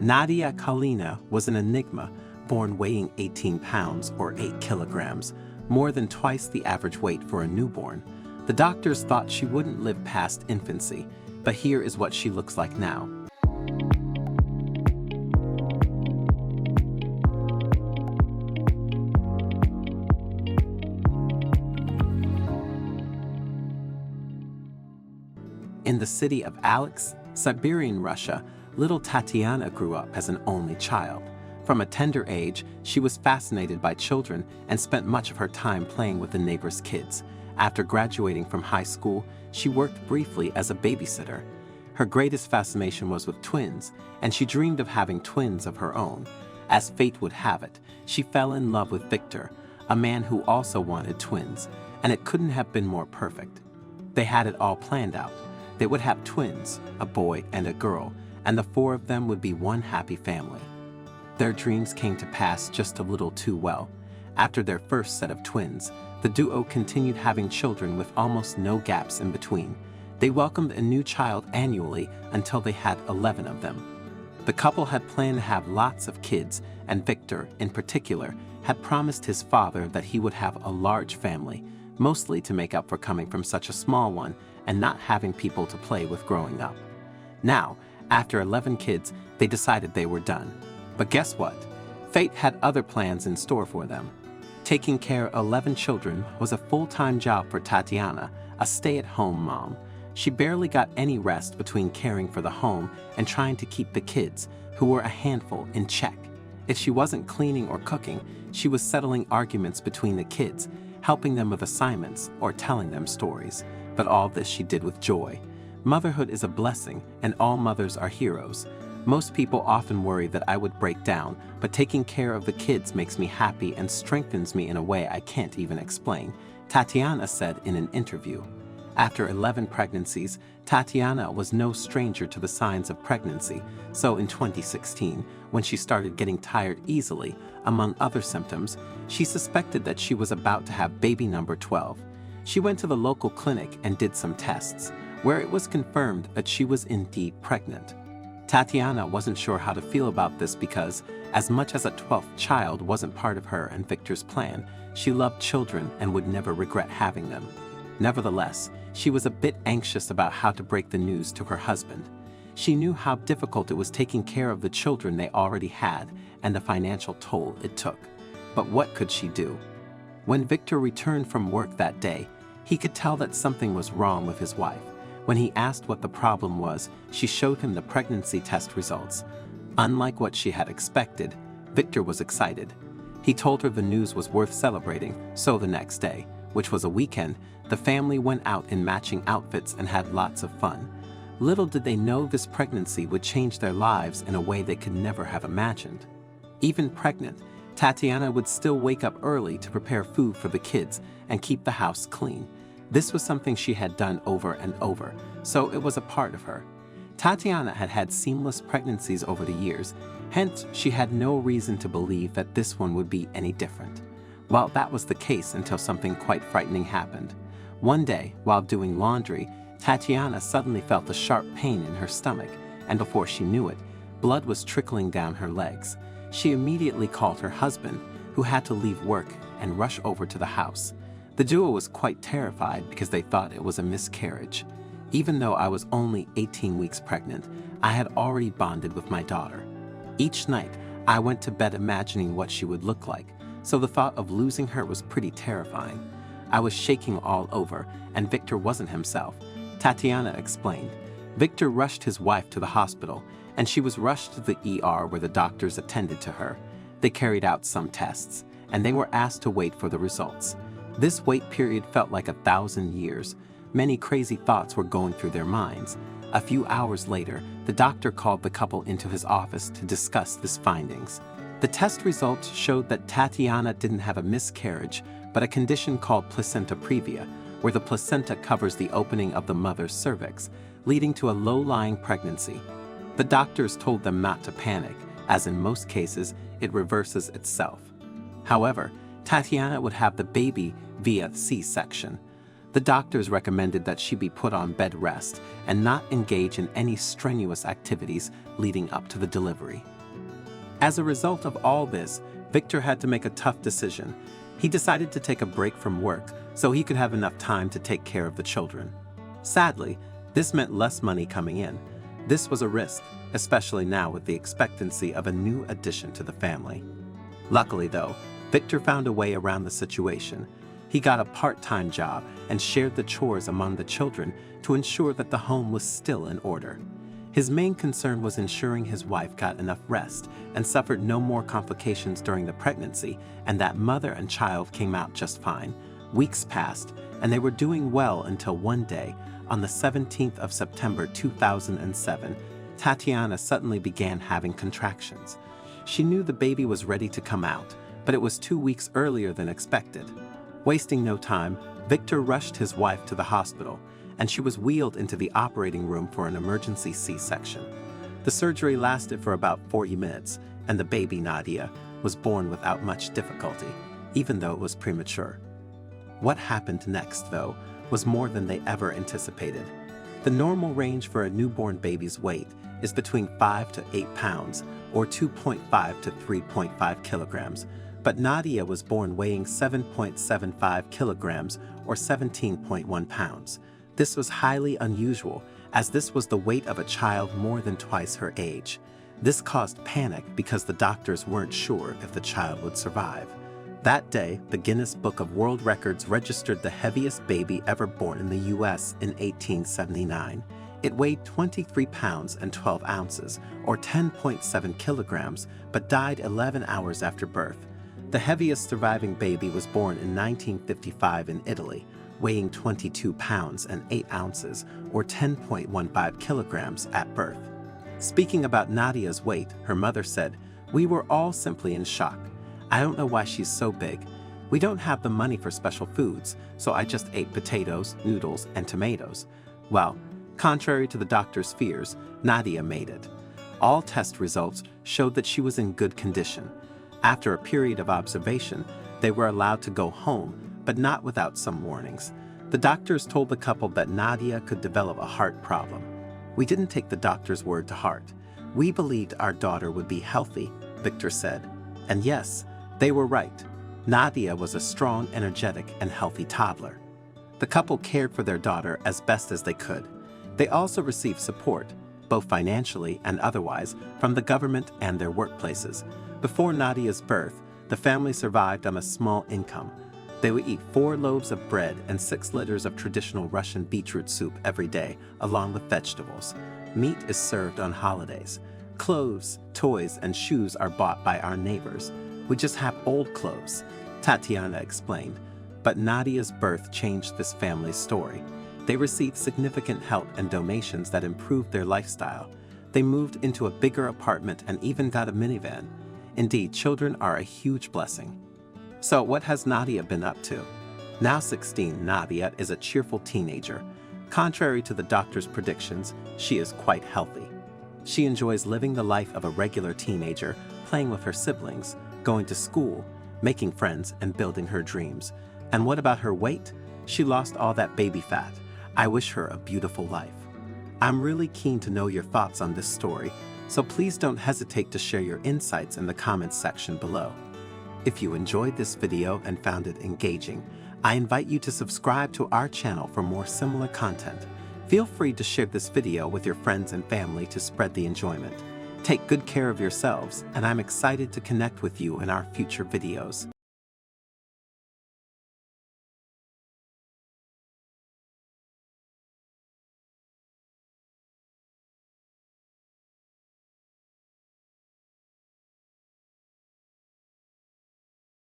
Nadia Khalina was an enigma, born weighing 18 pounds or 8 kilograms, more than twice the average weight for a newborn. The doctors thought she wouldn't live past infancy, but here is what she looks like now. In the city of Alex, Siberian Russia, little Tatiana grew up as an only child. From a tender age, she was fascinated by children and spent much of her time playing with the neighbors' kids. After graduating from high school, she worked briefly as a babysitter. Her greatest fascination was with twins, and she dreamed of having twins of her own. As fate would have it, she fell in love with Victor, a man who also wanted twins, and it couldn't have been more perfect. They had it all planned out. They would have twins, a boy and a girl, and the four of them would be one happy family. Their dreams came to pass just a little too well. After their first set of twins, the duo continued having children with almost no gaps in between. They welcomed a new child annually until they had 11 of them. The couple had planned to have lots of kids, and Victor, in particular, had promised his father that he would have a large family, mostly to make up for coming from such a small one and not having people to play with growing up. Now, after 11 kids, they decided they were done. But guess what? Fate had other plans in store for them. Taking care of 11 children was a full-time job for Tatiana, a stay-at-home mom. She barely got any rest between caring for the home and trying to keep the kids, who were a handful, in check. If she wasn't cleaning or cooking, she was settling arguments between the kids, helping them with assignments or telling them stories. But all this she did with joy. Motherhood is a blessing, and all mothers are heroes. Most people often worry that I would break down, but taking care of the kids makes me happy and strengthens me in a way I can't even explain, Tatiana said in an interview. After 11 pregnancies, Tatiana was no stranger to the signs of pregnancy, so in 2016, when she started getting tired easily, among other symptoms, she suspected that she was about to have baby number 12. She went to the local clinic and did some tests, where it was confirmed that she was indeed pregnant. Tatiana wasn't sure how to feel about this because, as much as a 12th child wasn't part of her and Victor's plan, she loved children and would never regret having them. Nevertheless, she was a bit anxious about how to break the news to her husband. She knew how difficult it was taking care of the children they already had and the financial toll it took. But what could she do? When Victor returned from work that day, he could tell that something was wrong with his wife. When he asked what the problem was, she showed him the pregnancy test results. Unlike what she had expected, Victor was excited. He told her the news was worth celebrating, so the next day, which was a weekend, the family went out in matching outfits and had lots of fun. Little did they know this pregnancy would change their lives in a way they could never have imagined. Even pregnant, Tatiana would still wake up early to prepare food for the kids and keep the house clean. This was something she had done over and over, so it was a part of her. Tatiana had had seamless pregnancies over the years, hence she had no reason to believe that this one would be any different. Well, that was the case until something quite frightening happened. One day, while doing laundry, Tatiana suddenly felt a sharp pain in her stomach, and before she knew it, blood was trickling down her legs. She immediately called her husband, who had to leave work and rush over to the house. The duo was quite terrified because they thought it was a miscarriage. Even though I was only 18 weeks pregnant, I had already bonded with my daughter. Each night, I went to bed imagining what she would look like, so the thought of losing her was pretty terrifying. I was shaking all over, and Victor wasn't himself, Tatiana explained. Victor rushed his wife to the hospital, and she was rushed to the ER where the doctors attended to her. They carried out some tests, and they were asked to wait for the results. This wait period felt like 1,000 years. Many crazy thoughts were going through their minds. A few hours later, the doctor called the couple into his office to discuss his findings. The test results showed that Tatiana didn't have a miscarriage, but a condition called placenta previa, where the placenta covers the opening of the mother's cervix, leading to a low-lying pregnancy. The doctors told them not to panic, as in most cases, it reverses itself. However, Tatiana would have the baby via C-section. The doctors recommended that she be put on bed rest and not engage in any strenuous activities leading up to the delivery. As a result of all this, Victor had to make a tough decision. He decided to take a break from work so he could have enough time to take care of the children. Sadly, this meant less money coming in. This was a risk, especially now with the expectancy of a new addition to the family. Luckily though, Victor found a way around the situation. He got a part-time job and shared the chores among the children to ensure that the home was still in order. His main concern was ensuring his wife got enough rest and suffered no more complications during the pregnancy, and that mother and child came out just fine. Weeks passed, and they were doing well until one day, on the 17th of September 2007, Tatiana suddenly began having contractions. She knew the baby was ready to come out, but it was 2 weeks earlier than expected. Wasting no time, Victor rushed his wife to the hospital, and she was wheeled into the operating room for an emergency C-section. The surgery lasted for about 40 minutes, and the baby, Nadia, was born without much difficulty, even though it was premature. What happened next, though, was more than they ever anticipated. The normal range for a newborn baby's weight is between 5 to 8 pounds, or 2.5 to 3.5 kilograms, but Nadia was born weighing 7.75 kilograms, or 17.1 pounds. This was highly unusual, as this was the weight of a child more than twice her age. This caused panic because the doctors weren't sure if the child would survive. That day, the Guinness Book of World Records registered the heaviest baby ever born in the U.S. in 1879. It weighed 23 pounds and 12 ounces, or 10.7 kilograms, but died 11 hours after birth. The heaviest surviving baby was born in 1955 in Italy, weighing 22 pounds and 8 ounces, or 10.15 kilograms at birth. Speaking about Nadia's weight, her mother said, "We were all simply in shock. I don't know why she's so big. We don't have the money for special foods, so I just ate potatoes, noodles, and tomatoes." Well, contrary to the doctor's fears, Nadia made it. All test results showed that she was in good condition. After a period of observation, they were allowed to go home, but not without some warnings. The doctors told the couple that Nadia could develop a heart problem. "We didn't take the doctor's word to heart. We believed our daughter would be healthy," Victor said. And yes, they were right. Nadia was a strong, energetic, and healthy toddler. The couple cared for their daughter as best as they could. They also received support, both financially and otherwise, from the government and their workplaces. Before Nadia's birth, the family survived on a small income. They would eat 4 loaves of bread and 6 liters of traditional Russian beetroot soup every day, along with vegetables. Meat is served on holidays. Clothes, toys, and shoes are bought by our neighbors. We just have old clothes, Tatiana explained. But Nadia's birth changed this family's story. They received significant help and donations that improved their lifestyle. They moved into a bigger apartment and even got a minivan. Indeed, children are a huge blessing. So what has Nadia been up to? Now 16, Nadia is a cheerful teenager. Contrary to the doctor's predictions, she is quite healthy. She enjoys living the life of a regular teenager, playing with her siblings, going to school, making friends, and building her dreams. And what about her weight? She lost all that baby fat. I wish her a beautiful life. I'm really keen to know your thoughts on this story, so please don't hesitate to share your insights in the comments section below. If you enjoyed this video and found it engaging, I invite you to subscribe to our channel for more similar content. Feel free to share this video with your friends and family to spread the enjoyment. Take good care of yourselves, and I'm excited to connect with you in our future videos.